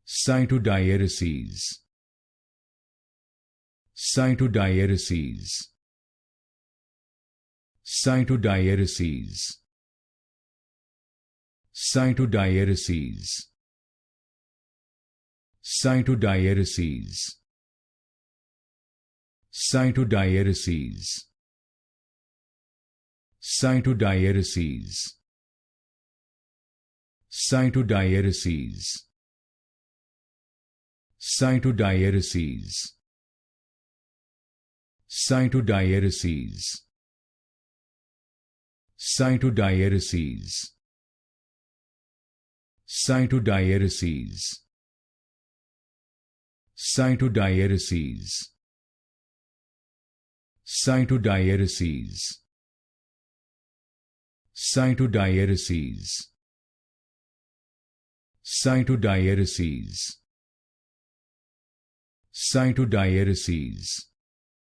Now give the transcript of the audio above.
Cytodiereses. Cytodiereses. Cytodiereses. Cytodiereses. Cytodiereses. Cytodiereses. Cytodiereses. Cytodiereses. Cytodiereses. Cytodiereses. Cytodiereses. Cytodiereses. Cytodiereses. Cytodiereses. Cytodiereses. Cytodiereses. Cytodiereses.